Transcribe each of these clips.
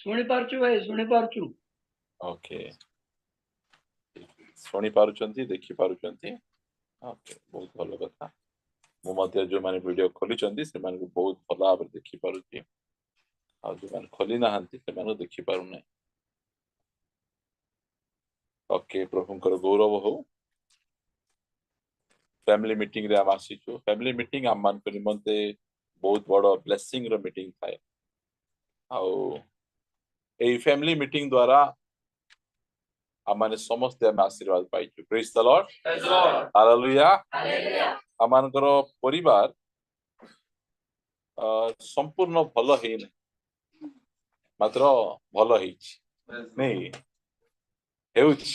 ଶୁଣି ପାରୁଛୁ ଭାଇ, ଶୁଣି ପାରୁଛୁ। ଓକେ, ଶୁଣି ପାରୁଛନ୍ତି, ଦେଖି ପାରୁଛନ୍ତି। ଓକେ, ବହୁତ ଭଲ କଥା। ମୁଁ ମଧ୍ୟ ଯୋଉମାନେ ଭିଡିଓ ଖୋଲିଛନ୍ତି ସେମାନଙ୍କୁ ବହୁତ ଭଲ ଭାବରେ ଦେଖିପାରୁଛି, ଆଉ ଯୋଉମାନେ ଖୋଲି ନାହାନ୍ତି ସେମାନଙ୍କୁ ଦେଖିପାରୁନାହିଁ। ଓକେ, ପ୍ରଭୁଙ୍କର ଗୌରବ ହଉ। ଫ୍ୟାମିଲି ମିଟିଂ ରେ ଆମେ ଆସିଛୁ। ଫ୍ୟାମିଲି ମିଟିଂ ଆମ ମାନଙ୍କ ନିମନ୍ତେ ବହୁତ ବଡ ବ୍ଲେସିଂ ର ମିଟିଂ ଥାଏ। ଆଉ ଏଇ ଫ୍ୟାମିଲି ମିଟିଂ ଦ୍ୱାରା ଆମମାନେ ସମସ୍ତେ ଆମେ ଆଶୀର୍ବାଦ ପାଇଛୁ। ପ୍ରେଜ୍ ଦ ଲର୍ଡ, ହାଲେଲୁୟା। ଆମମାନଙ୍କର ପରିବାର ସମ୍ପୂର୍ଣ୍ଣ ଭଲ ହେଇନି, ମାତ୍ର ଭଲ ହେଇଛି ନାଇଁ ହେଉଛି।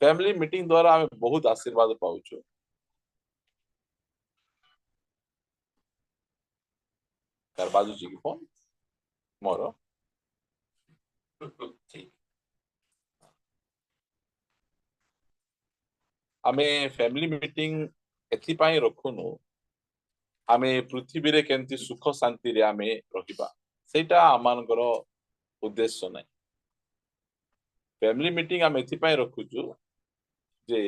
ଫ୍ୟାମିଲି ମିଟିଂ ଦ୍ୱାରା ଆମେ ବହୁତ ଆଶୀର୍ବାଦ ପାଉଛୁ। कार बाजुची की फोन मोर आमे फैमिली मीटिंग एथिपाई रखुनु आमे पृथ्वी रे केंती सुख शांति रे आमे रहिबा, सेटा आमानकर उद्देश्य नै। फैमिली मीटिंग आमे एथिपाई रखुछु जे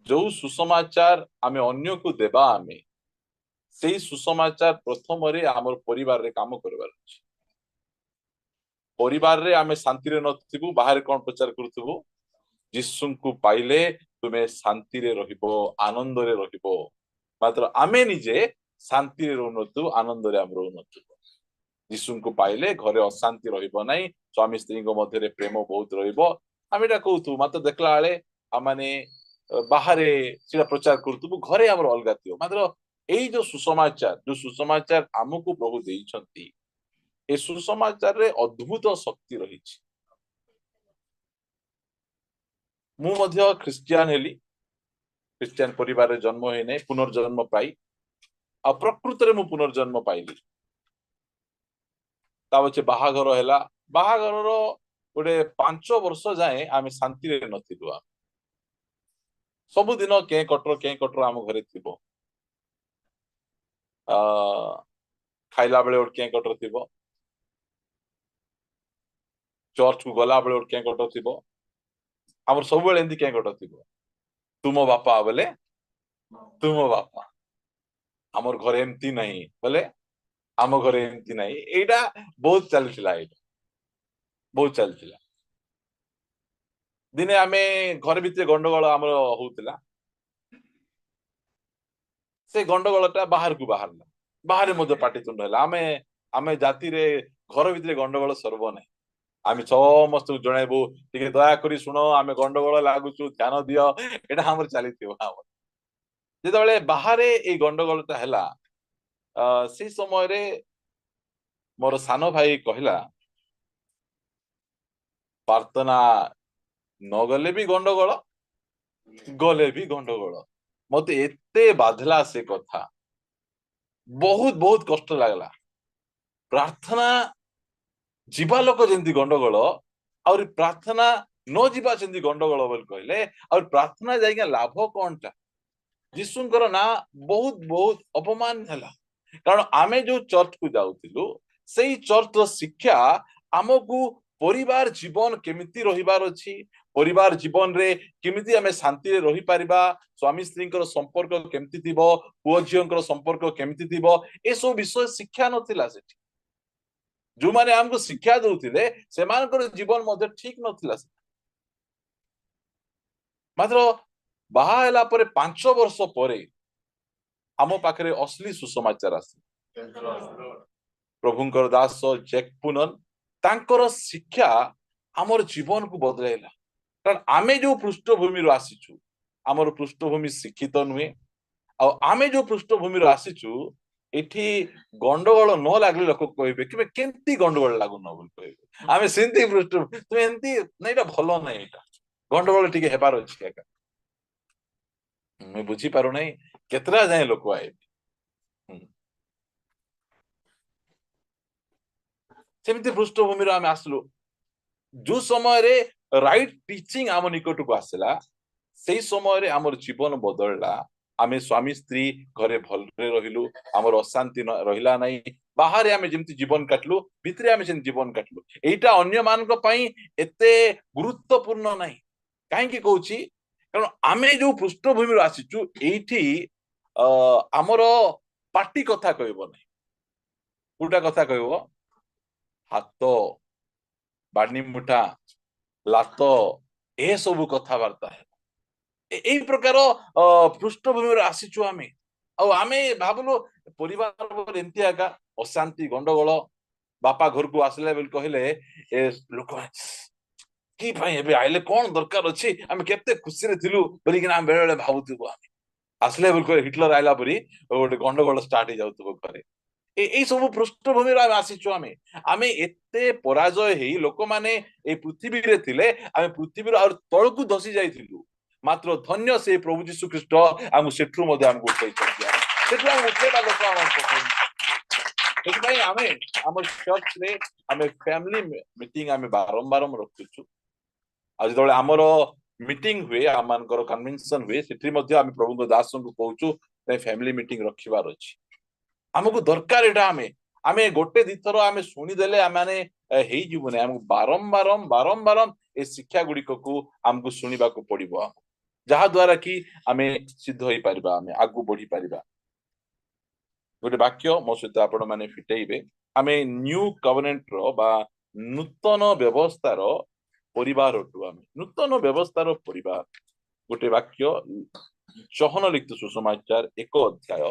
जो सुसमाचार आमे अन्य को देबा, आमे सेही सुसमाचार प्रथम रे आमर परिवार रे काम करबार अछि। परिवार रे आमे शांति रे नथिबु, बाहर कोन प्रचार करथबु, यीशु को पाइले तुमे शांति रे रहिबो, आनंद रे रहिबो। मात्र आमे निजे शांति रे रहनथु, आनंद रे हम रहनथु। यीशु को पाइले घरे अशांति रहिबो नै, स्वामी स्त्री को मध्य रे प्रेम बहुत रहिबो। आमे एटा कहथु, मात्र देखला आले आमाने बाहरे सिला प्रचार करथबु, घरे हमर अलगा थियो। मात्र एई जो सुसमाचार हमकु प्रभु देइछंती, ए सुसमाचार रे अद्भुत शक्ति रहिछि। मु मध्य ख्रिस्टियन हेली, ख्रिस्टियन परिवार रे जन्म हे नै, पुनर्जन्म पाई आ प्रकृत रे मु पुनर्जन्म पाइली। तावचे बाहाघर हैला, बाहाघर रो गोटे 5 वर्ष जाए आमे शांति रे नथिलु। सब दिन के कटर आम घरे थिबो। खाइला बेले के कटर थिबो, चर्च को गला बेले के कटर थिबो। हमर सब बेले एंदी के कटर थिबो, तुमो बापा बोले तुमो बापा। हमर घरे एमती नहीं बोले आम घरे एमती नहीं। एटा बहुत चलथिला, एटा बहुत चलथिला। दिने आमे घर भितर गंडगोल हमर होउतिला, से गंडगोलटा बाहर को बाहरला, बाहर मध्य पाटितुंड हैला। आमे जाति रे घर भितर गंडगोल सर्व नै। आमे समस्त जणाइबो, टिके दया करी सुनो, आमे गंडगोल लागुचु, ध्यान दियो, एटा हमर चलीथिबो। हमर जेतबेले बाहर ए गंडगोलटा हैला, से समय रे मोर सानो भाई कहला, प्रार्थना न गले भी गंडगोल, गले भी गंडगोल। मते एते बाधला से कथा, बहुत बहुत कष्ट लागला। प्रार्थना जीवा लोक जेंती गंडगोल, और प्रार्थना न जीवा जेंती गंडगोल बोल कहले, और प्रार्थना जाइगा लाभ कोनटा? यीशुंकर ना बहुत बहुत अपमान हला। कारण आमे जो चर्च को जाउतिलु, सेही चर्च रो शिक्षा हमकु परिवार जीवन केमिति रहिबार अछि, परिवार जीवन रे केमिति हमें शांति रे रही परिबा, स्वामी स्त्रींकर संपर्क केमिति थिबो, पुओ झियंकर संपर्क केमिति थिबो, ए सब विषय शिक्षा नथिला सेठी। जो माने हमको शिक्षा दउतिले सेमानकर जीवन मध्ये ठीक नथिला। मात्र बाहा हैला परे 5 वर्ष परे आम पाखरे असली सुसमाचार आसी। प्रभुंकर दास जैक पुनन तांकर शिक्षा आमर जीवन को बदलाइला। कारण आमे जो पृष्ठभूमि रो आसीछु, आमर पृष्ठभूमि शिक्षित नुहे, आ आमे जो पृष्ठभूमि रो आसीछु, एठी गंडगोल न लागले लोक कहबे कि केंती गंडगोल लागु न बोल कहबे। आमे सेंती पृष्ठ तुमे एंती नैटा भलो नै, एटा गंडगोल टिके हेबार अछि। एका मैं बुझी पारु नै केतरा जाय लोक आए। सेमती पृष्ठभूमि रो आमे आसलु, जो समय रे राइट टीचिंग आम निकट को आसला से समय आमर जीवन बदलला आमे स्वामी स्त्री घरे भलरे रहिलु आमर अशांति रहिला नहीं बाहर आमे जेमति जीवन काटलु भितरे आमे सेन जीवन काटलु एटा अन्य मानक पई एते गुरुत्वपूर्ण नहीं काहेकि कहूची कारण आमे जो पृष्ठभूमि आसीचु एठी आमर पार्टी कथा कहबो नहीं कोटा कथा कहबो हाथ बाणी मुठा लात ए सब कथबार्ता है এই প্রকার পৃষ্ঠভূমি আসিছু আমি আমি ভাবলু পরিবার এমতি একা অশান্তি গন্ডগোল বাপা ঘরକୁ আসলে ବୋଲି କହିଲେ ଏ ଲୋକ কি ପାଇଁ ଏବେ ଆଇଲେ କଣ ଦରକାର ଅଛି ଆମେ କେତେ ଖୁସିରେ ଥିଲୁ ବୋଲିକିନା ଆମେ ବେଳେ ବେଳେ ଭାବୁଥିବୁ ଆମେ ଆସିଲେ ବୋଲି କହିଲେ ହିଟଲର ଆଇଲା ପରି ଗୋଟେ ଗଣ୍ଡଗୋଳ ଷ୍ଟାର୍ଟ ହେଇଯାଉଥିବ ଘରେ এই ସବୁ ପୃଷ୍ଠଭୂମିରେ ଆମେ ଆସିଛୁ ଆମେ ଆମେ ଏତେ ପରାଜୟ ହେଇ ଲୋକମାନେ এই ପୃଥିବୀରେ ଥିଲେ ଆମେ ପୃଥିବୀର ଆଉ ତଳକୁ ଧସି ଯାଇଥିଲୁ मात्र धन्य से प्रभु जीशु ख्रीस्ट आमको सेठू मध्य आमको उठाइछन्ति सेठू हम उठेबा लोक एतबाई आमे हमर चर्च रे आमे फैमिली मीटिंग आमे बारंबार रखुछु आज जतले हमर मीटिंग हुए आमानकर कन्वेंशन हुए सेठी मध्य आमे प्रभु दासन को कहूछु फैमिली मीटिंग रखिबार अछि हमको दरकार एटा आमे गोटे दिथर आमे सुनी देले आमे हेई जीवने हमको बारंबार ए शिक्षा गुडी को हमको सुनिबा को पड़िबो जहा द्वारा कि आमे सिद्ध होई परिबा आमे आगु बढ़ी परिबा गोटे वाक्य मो सहित आपण माने फिटेइबे आमे न्यू कवनेंट रो बा नूतन व्यवस्थार परिवार टू आमे नूतन व्यवस्थार परिवार गोटे वाक्य चहन लिखित सुसमाचार 1 अध्याय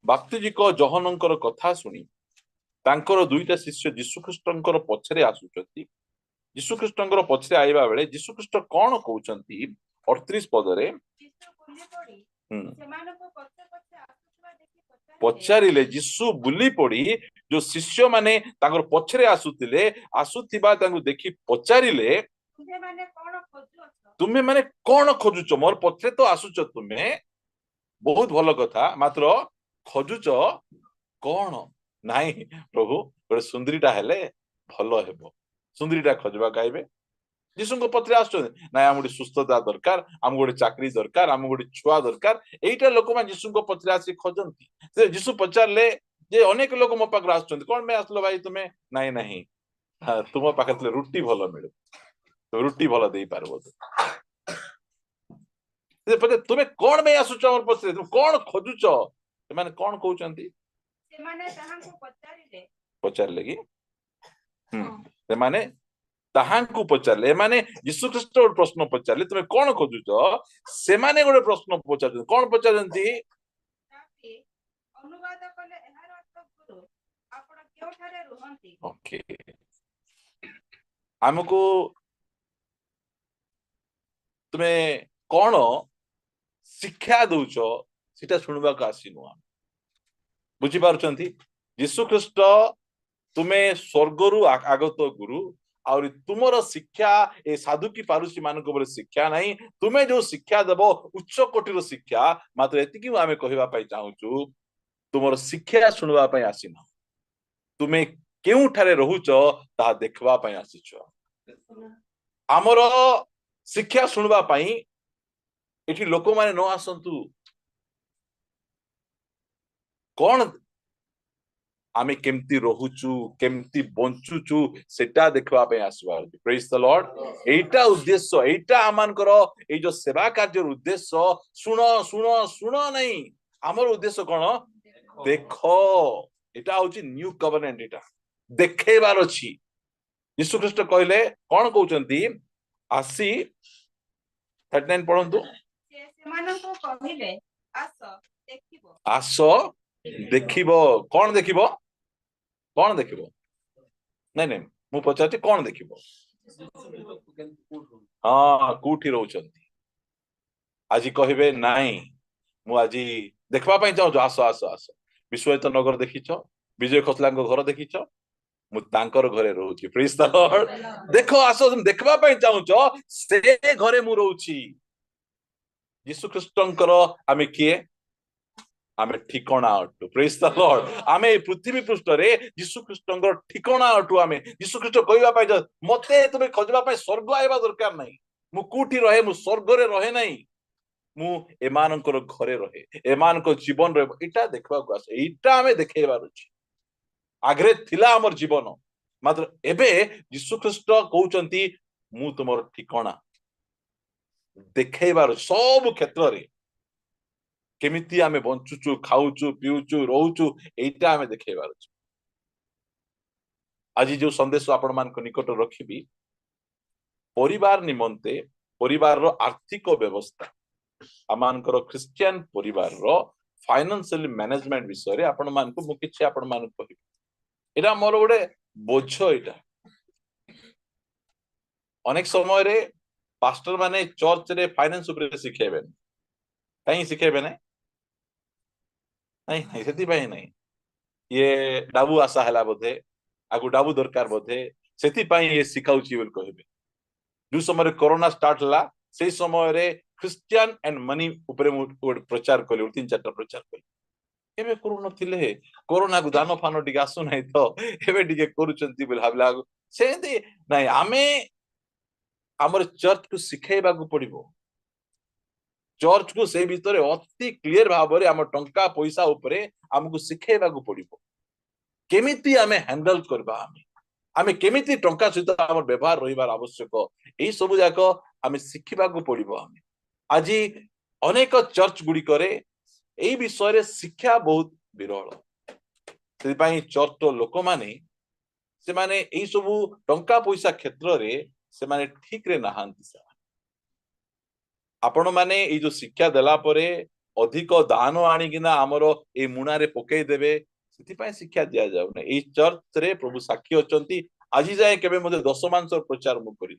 बाप्तिजिक जहनंकर कथा सुनी तांकर दुईटा शिष्य जीशुख्रीष्टंकर पछरे आसुचंती जीशुख्रीष्टंकर पछरे आइबा बेले जीशुख्रीष्ट कोन कहउचंती 38 पदरे पचारिले जीशु बुली पड़ी जो शिष्य माने तांकर पछरे आसुथिबा तांको देखि पचारिले तुम्हे माने कोन खोजुच मोर पछरे तो आसुच तुमे बहुत भलो कथा मात्र खोजुच कोन नाही प्रभु गोटे सुंदरीटा हेले भलो हेबो सुंदरीटा खोजबा गाइबे जीशु को पत्र आसो ना आम गोटे सुस्थता दरकार आम गोटे चाकरी दरकार आम गोटे छुआ दरकार एटा लोक मान जीशु को पत्र आसी खोजंती से जीशु पचारले जे अनेक लोक मो पाखर आछंती कोन में आसलो भाई तुमे नाही नाही तुम पाखर रुटी भलो मिले तो रुटी भलो देई पारबो से पते तुमे कोन में आसुच हमर पत्र तुम कोन खोजुच माने कोन कहउचंती से माने ताहांको पचारिले कि से माने ताहांको पचारले माने यीशु ख्रीष्ट गोटे प्रश्न पचारले तुमे कोन खोजुच से माने गोटे प्रश्न पचारछन कोन पचारछन्ती अनुवाद कले एहार अर्थ गुरु आपण केउ ठारे रहंती ओके हमको तुमे कोन शिक्षा दउछ सेटा सुनबा का आसीनु हम बुझी पारुचंती यीशु ख्रीष्ट तुमे स्वर्गरु आगत गुरु और तुमर शिक्षा ए साधु की पारुषी मानक बोले शिक्षा नहीं तुमे जो शिक्षा देबो उच्च कोटिर शिक्षा मात्र एतिकी आमे कहिबा पई चाहूछु तुमर शिक्षा सुनबा पई आसीना तुमे केउ ठारे रहुच ता देखबा पई आसीछ हमर शिक्षा सुनबा पई एठी लोक माने न आसंतु कौन आमे केमती रहुचु केमती बंचुचु सेटा देखबा पे आसबा प्रेज द लॉर्ड एटा उद्देश्य एटा आमानकर ए जो सेवा कार्य उद्देश्य सुनो सुनो सुनो नहीं हमर उद्देश्य कोन देखो एटा होची न्यू कवनेंट एटा देखेबार अछि यीशु ख्रीष्ट कहले कोन कहउचंती आसी 39 पढंतु से मानको कहिले आसो देखिबो कोन देखिबो नहीं नहीं मु पचारती कोन देखिबो हाँ कोठी रहउचंती आजी कहिबे नाही मु आजी देखबा पई जाउ आसो आसो आसो विश्वजित नगर देखिछो विजय खसलांको घर देखिछो मु तांकर घरे रहउची प्रेज द लॉर्ड देखो आसो तुम देखबा पई चाहूछो से घरे मु रहउची यीशु ख्रीष्टंकर आमे किए आमे ठिकणा अटु प्रेज द लॉर्ड आमे ए पृथ्वी पृष्ठ रे यीशु ख्रीष्टंगर ठिकणा अटु आमे यीशु ख्रीष्ट कहबा पाइ मते तुमे खोजबा पाइ स्वर्ग आइबा दरकार नाही मु कोठी रहे मु स्वर्ग रे रहे नाही मु एमानकर घरे रहे एमानकर जीवन रे इटा देखबा को आसे इटा आमे देखेबार अछि आग्रे थिला हमर जीवन मात्र एबे यीशु ख्रीष्ट कहउचंती मु तुमर ठिकणा देखेबार सब क्षेत्र रे केमिति आमे बंचुचु खाउचु पिउचु रहउचु एटा आमे देखेबार अछि आज जो संदेश आपण मान को निकट रखिबी परिवार निमंते परिवार रो आर्थिक व्यवस्था आमानकर क्रिश्चियन परिवार रो फाइनेंशियल मैनेजमेंट विषय रे आपण मान को मु किछि आपण मान को कहबी एटा मोर गोटे बोझ एटा अनेक समय रे पास्टर माने चर्च रे फाइनेंस ऊपर सिखेबे कहीं सिखेबे नहीं नहीं सेति भाई नहीं ये डाबू आशा हला बोधे आगु डाबू दरकार बोधे सेति पाई ये सिखाउची बोल कहबे जो समय कोरोना स्टार्ट हला से समय रे क्रिश्चियन एंड मनी ऊपर प्रचार कले 3-4 प्रचार कले एबे करू नथिले कोरोना को दान फानो टिके आसु नहीं तो एबे टिके करूचंती बोल भाबला सेति नहीं आमे हमर चर्च को सिखेबा को पड़िबो चर्च को से भीतर अति क्लियर भाव रे हम टंका पैसा ऊपर हमको सिखेबा को पड़िबो केमिति आमे हैंडल करबा आमे केमिति टंका सहित हमर व्यवहार रहिबार आवश्यक एई सब जाको आमे सिखिबा को पड़िबो आमे आज अनेक चर्च गुडी करे एई विषय रे शिक्षा बहुत विरल सेति पई चर्च तो लोक माने से माने एई सब टंका पैसा क्षेत्र रे से माने ठीक रे नहांती सा आपण माने ए जो शिक्षा देला परे अधिक दान आनी किना हमरो ए मुना रे पकई देबे सेति पय शिक्षा दिया जाउ नै ए चर्च रे प्रभु साक्षी अछंती आजि जाय केबे मते 10 मांसर प्रचार मु करि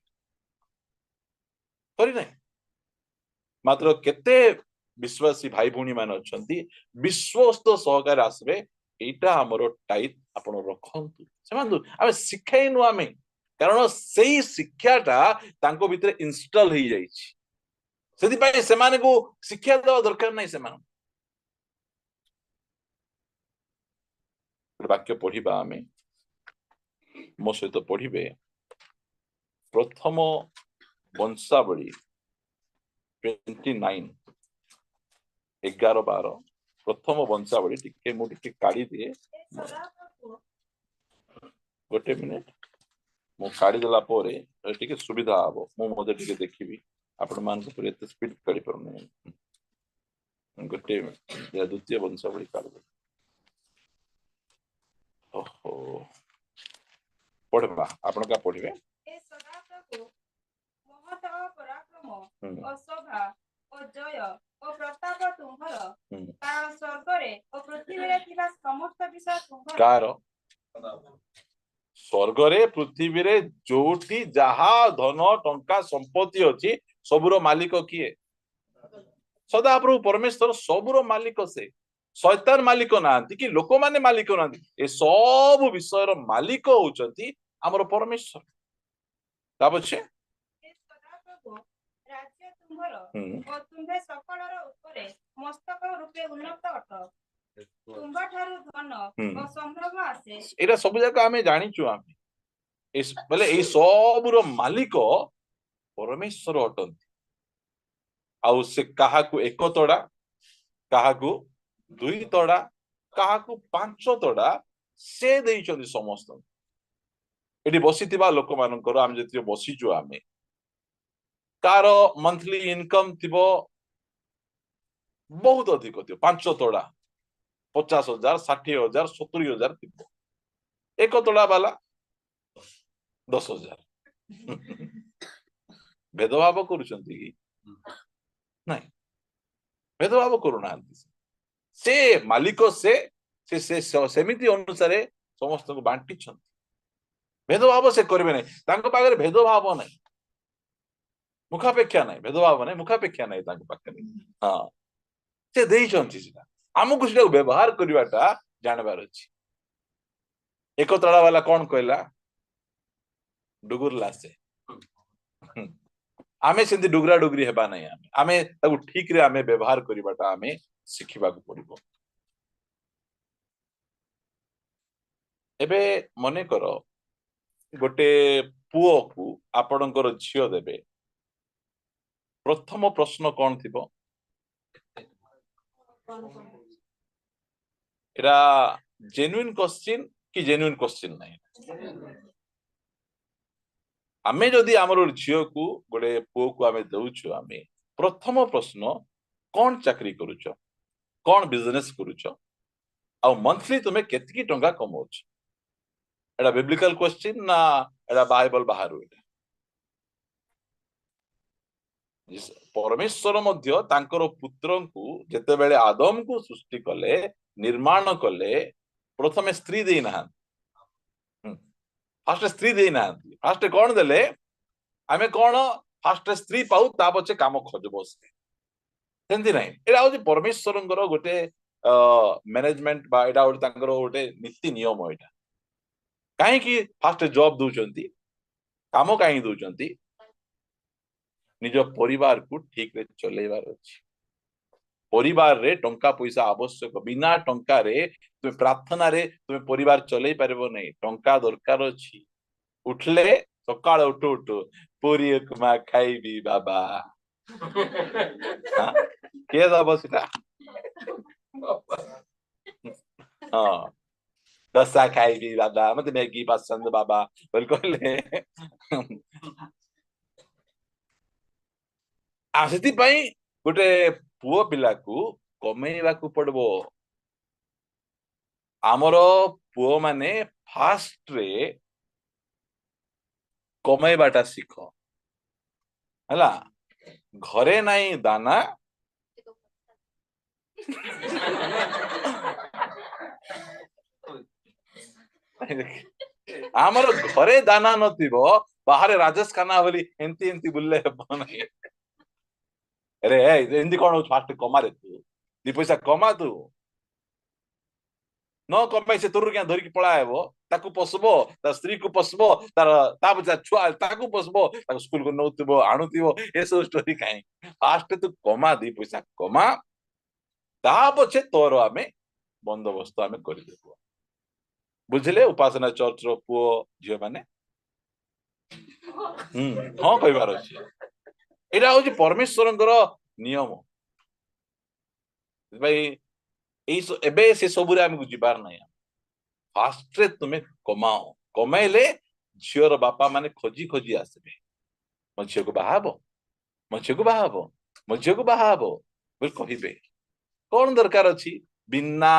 नै मात्र केते विश्वासी भाई भूणी मान अछंती विश्वस्त सहकार आसबे एटा हमरो टाइट आपण रखंतु सेमानदु आमे सिखाइनु आमे कारण सेही शिक्षाटा तांको भितरे इंस्टॉल हो जाइछि सेति पय सेमाने को शिक्षा देवा दरकार नै सेमान वाक्य पढ़िबा आमे मो सहित पढ़िबे प्रथम वंशावली 29 11-12 प्रथम वंशावली टिके मु टिके काढी दिए गोटे मिनिट मु काढी देला पोरे टिके सुविधा हबो मु मते टिके देखिबी आपण मान को पर एते स्पीड काढी परने गोटे द्वितीय वंशावली काढ दे ओहो पढ़बा आपण का पढ़िबे ए सदा प्रभु महत पराक्रम और शोभा और जय और प्रताप तुम्हर कारण स्वर्ग रे और पृथ्वी रे थिबा समस्त विषय तुम्हर कार स्वर्ग रे पृथ्वी रे जोठी जहा धन टंका संपत्ति अछि सबुरो मालिक किए सदा प्रभु परमेश्वर सबुरो मालिक से शैतान मालिक नांती कि लोक माने मालिक नांती ए सब विषय रो मालिक होचंती हमर परमेश्वर ता पछे सदा प्रभु राज्य तुम्हर और तुम्हे सकल रो ऊपर मस्तक रूपे उन्नत अट तुम्बा ठारू धन और संभ्रम आसे एटा सब जगह हमें जानिचु हमें इस बोले ए सब रो मालिक परमेश्वर अटंती आउ से काहा को एक तोड़ा काहा को दुई तोड़ा काहा को 5 तोड़ा से देइचंदी समस्त एटी बसितिबा लोक मानकर हम जति बसिजु आमे कार मंथली इनकम थिबो बहुत अधिक थियो 5 तोड़ा 50,000 60,000 70,000 थिबो एक तोड़ा वाला 10,000 भेदभाव करूचंती कि नहीं भेदभाव करूना से मालिक से सेमिति अनुसार समस्त को बांटी छन भेदभाव से करबे नहीं तांको पागरे भेदभाव नहीं मुखापेक्षा नहीं भेदभाव नहीं मुखापेक्षा नहीं तांको पागरे हां से देई छंती सिदा हमकु सिदा व्यवहार करबाटा जानबार अछि एक तळा वाला कोन कहला डुगुरला से आमे सेंती डुगरा डुगरी हेबा नहीं आमे ताकू ठीक रे आमे व्यवहार करबाटा आमे सिखिबा को पड़िबो एबे मने कर गोटे पुओ को आपणकर झियो देबे प्रथम प्रश्न कौन थिबो एरा जेन्युइन क्वेश्चन कि जेन्युइन क्वेश्चन नहीं आमे जदि आमर झियो को गोटे पुओ को आमे दउछु आमे प्रथम प्रश्न कौन चाकरी करूछ कौन बिजनेस करूछ आ मंथली तुमे केतकी टंका कमाउछ एटा बिब्लिकल क्वेश्चन ना एटा बाइबल बाहरु एटा परमेश्वर मध्य तांकर पुत्र को जेते बेले आदम को सृष्टि कले निर्माण कले प्रथमे स्त्री देई ना फास्ट स्त्री देई ना फास्ट कौन देले आमे कौन फास्ट स्त्री पाऊ ता पछे काम खोजबो सेंती नाही एटा होची परमेश्वरंकर गोटे मैनेजमेंट बा एटा गोटे तांकर गोटे नीति नियम एटा काहे कि फास्ट जॉब दउचंती काम काहे दउचंती निज परिवार को ठीक रे चलेबार अछि परिवार रे टंका पैसा आवश्यक बिना टंका रे तुम प्रार्थना रे तुम परिवार चलै परबो नै टंका दरकार अछि उठले सकाळ उठो उठो पूरी उपमा खाइबी बाबा हां के दबो सिटा हां दसा खाइबी बाबा मते मैगी पसंद बाबा बिल्कुल आसेती पई गोटे पुओ पिला को कमेइबा को पड़बो आमर पुओ माने फास्ट रे कमेइबाटा शिख हला घरे नाही दाना आमर घरे दाना नथिबो बाहर राजेश खाना बोली एंती एंती बुल्ले बनै अरे एंती कोन फास्ट कमा रे तू दी पैसा कमा तू न कमाई से तोर क्या धरिक पळाएबो ताकू पसबो ता स्त्री को पसबो तार ता बचा छुआ ताकू पसबो ताकू स्कूल को नौतबो आणुतिबो ए सब स्टोरी काई फास्ट तू कमा दी पैसा कमा ता पछे तोर आमे बंदोबस्त आमे करि देबो बुझले उपासना चर्च रो पुओ झियो माने हां कहबार अछि एटा होची परमेश्वरंकर नियम भाई एबे से सबुरे आमको जीवार नहीं फास्ट रे तुम्हें कमाओ कमाइले झीर बापा माने खोजी खोजी आसबे मो झील को बाहाबो मो झील को बाहाबो मो झील को बाहाबो बोल कहिबे कौन दरकार अछि बिना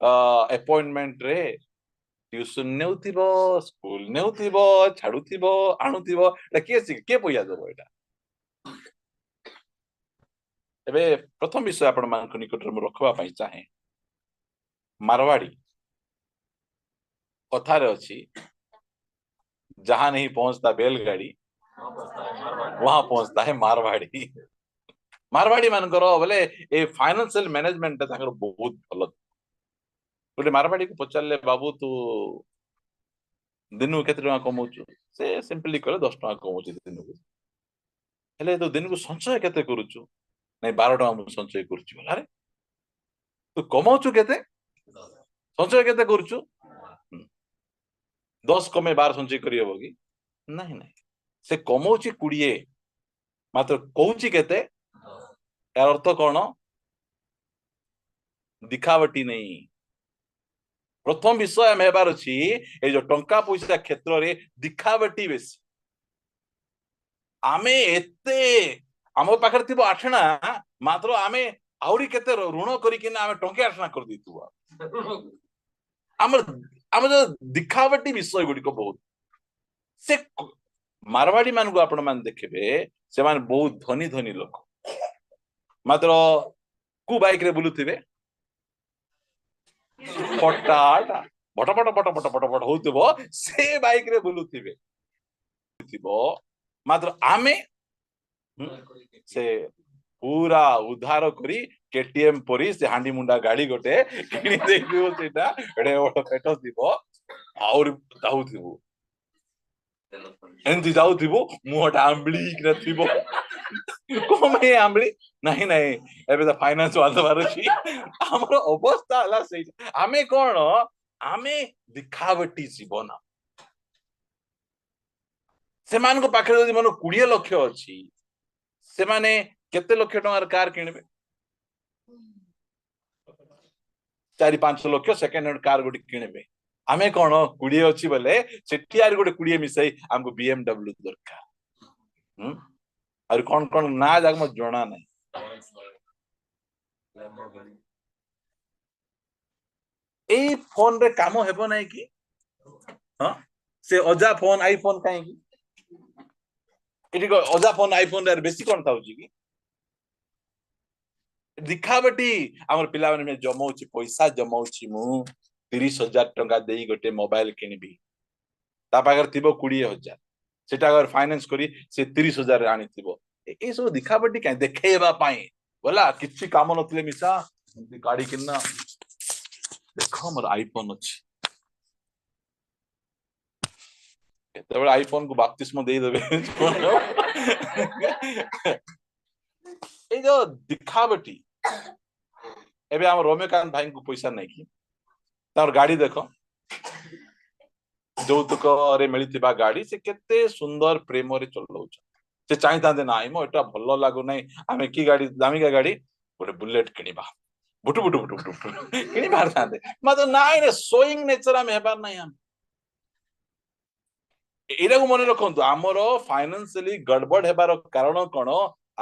अपॉइंटमेंट रे ट्यूशन नेउथिबो स्कूल नेउथिबो छाडुथिबो आणुथिबो एटा के पैसा देबो एटा एबे प्रथम विषय आपण मान निकट में रखवा पाई चाहे मारवाड़ी कथा रे अछि जहां नहीं पहुंचता बैलगाड़ी वहां पहुंचता है मारवाड़ी मारवाड़ी मानकर बोले ए फाइनेंशियल मैनेजमेंट ताकर बहुत भलो गोटे मारवाड़ी को पचारले बाबू तू दिन केते टका कमाउछु से सिंपली करे 10 टका कमाउछु दिन को हेले तो दिन को संचय केते करूछु नहीं 12 टका मु संचय करूछु अरे तू कमाउछु केते संचय केते करूछु 10 कमे 12 संचय करी हबो कि नहीं नहीं से कमाउछि 20 मात्र कहूछि केते यार अर्थ कोन दिखावटी नहीं प्रथम विषय में हेबार अछि ए जो टंका पैसा क्षेत्र रे दिखावटी बेसी आमे एते आम पाखर थिबो आठना मात्र आमे आउरी केते ऋण करी किना आमे टंके आठना कर दितु आम जो दिखावटी विषय गुडी को बहुत से मारवाड़ी मान को आपण मान देखबे से मान बहुत धनी धनी लोक मात्र कु बाइक रे बुलुथिबे फटाटा बटपट बटपट बटपट होतबो से बाइक रे बुलुथिबे थिबो मात्र आमे से पूरा उद्धार करी केटीएम परी से हांडी मुंडा गाड़ी गोटे किनी देखिबो सेटा एडे बड़ पेट दिबो और जाउथिबो एंती जाउथिबो मुहटा आंबली कि थिबो कोमे आंबली नहीं नहीं एबे तो फाइनेंस वाला बार छी हमर अवस्था हला से आमे कोन आमे दिखावटी जीवन सेमानक पाखरे जदि मन 20 लाख अछि से माने केते लक्ष टंकार कार किनबे 4-5 लाख सेकेंड हैंड कार गोटे किनबे आमे कोन 20 अछि बोले सेठी आर गोटे 20 मिसई हमको BMW दरकार और कौन कौन ना जाग मत जणा नहीं ए फोन रे काम हेबो नहीं कि हां से अजा फोन आईफोन काहे कि एटी को अजा फोन आईफोन रे बेसी कोन थाउची कि दिखावटी हमर पिला माने जमाउची पैसा जमाउची मु 30,000 टंका देई गोटे मोबाइल किनबी ता पाकर थिबो 20,000 सेटा अगर फाइनेंस करी से 30,000 रे आनी थिबो ए सब दिखावटी काहे देखेबा पाई बोला किछि काम नथले मिसा गाड़ी किन्ना देखो हमर आईफोन अछि केतेबेले आईफोन को बाप्तिस्म देई देबे ए जो दिखावटी एबे हम रमेकांत भाई को पैसा नहीं कि तार गाड़ी देखो যৌতুক रे मिलिथिबा गाड़ी से केते सुंदर प्रेम रे चलौछ से चाहता नाई मो एटा भलो लागु नै आमे की गाड़ी दामिका गाड़ी गोटे बुलेट किनिबा बुटु बुटु बुटु बुटु किनि भारतांते मतलब नाई रे सोइंग नेचर आमे हेबार नै हम एरा को मने रखंतु हमरो फाइनेंशियली गड़बड़ हेबार कारण कोन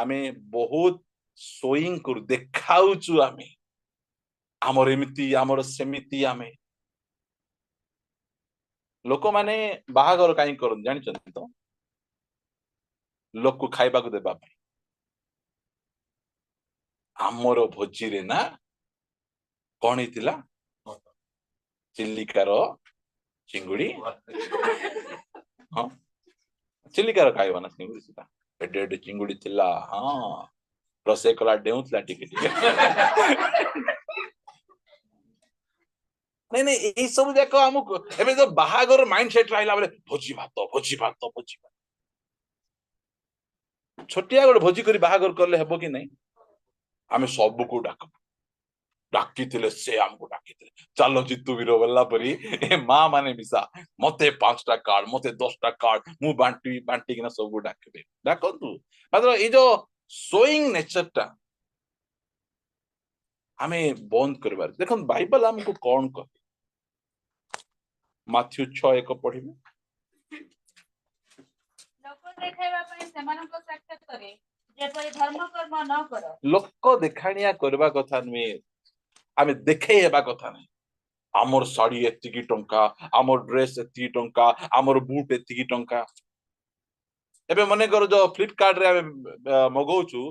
आमे बहुत सोइंग कर देखाउछु आमे हमर एमिति हमर सेमिति आमे लोक माने बाहागर काई करन जानि छथि तो लोक को खाइबा को देबा पई हमर भोजी रे ना कोन हितिला चिल्लिकार चिंगुड़ी हां चिल्लिकार खाइबा ना चिंगुड़ी सीता एडे एडे चिंगुड़ी थिला हां रसे कला डेउतला टिके टिके नहीं नहीं ए सब देखो हमको एबे जो बाहागर माइंडसेट राइला बोले भोजी भात भोजी भात भोजी भात छोटिया गोटे भोजी करी बाहागर करले हेबो कि नहीं आमे सब को डाक डाकी थिले से हमको डाकी थिले चलो जितु वीरो बल्ला परी ए मां माने मिसा मते 5टा कार्ड मते 10टा कार्ड मु बांटी बांटी किना सब को डाकबे डाकंतु मतलब ए जो सोइंग नेचर टा हमें बंद करबार देखन बाइबल हमको कोन कह माथ्यू 6:1 पढ़िबे लोक देखाइबा ପାଇଁ ସେମାନଙ୍କ ସାକ୍ଷାତରେ ଯେପରି ଧର୍ମ କର୍ମ ନ କର लोक देखाणिया करबा कथा नुए आमे देखे हेबा कथा नहीं आमर साड़ी एतिकी टंका आमर ड्रेस एतिकी टंका आमर बूट एतिकी टंका एबे मने कर जो फ्लिपकार्ट रे आमे मगौचू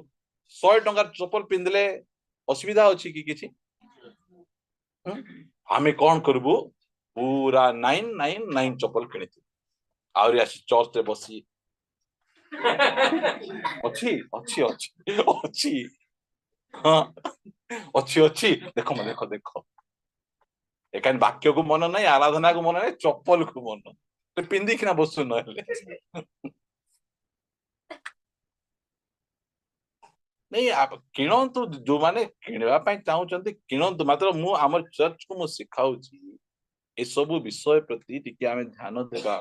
100 टंका चप्पल पिंदले असुविधा अछि कि किछि आमे कोन करबू पूरा 999 चप्पल किनिथि आउरी आसी चर्च रे बसी अछि अछि अछि अछि हां अछि अछि देखो म देखो देखो एकान वाक्य को मन नहीं आराधना को मन नहीं चप्पल को मन तो पिंदी किना बसु नहले नहीं आप किणंतु जो माने किणवा पई चाहउचंती किणंतु मात्र मु हमर चर्च को मु सिखाउची ए सब विषय प्रति टिके आमे ध्यान देबा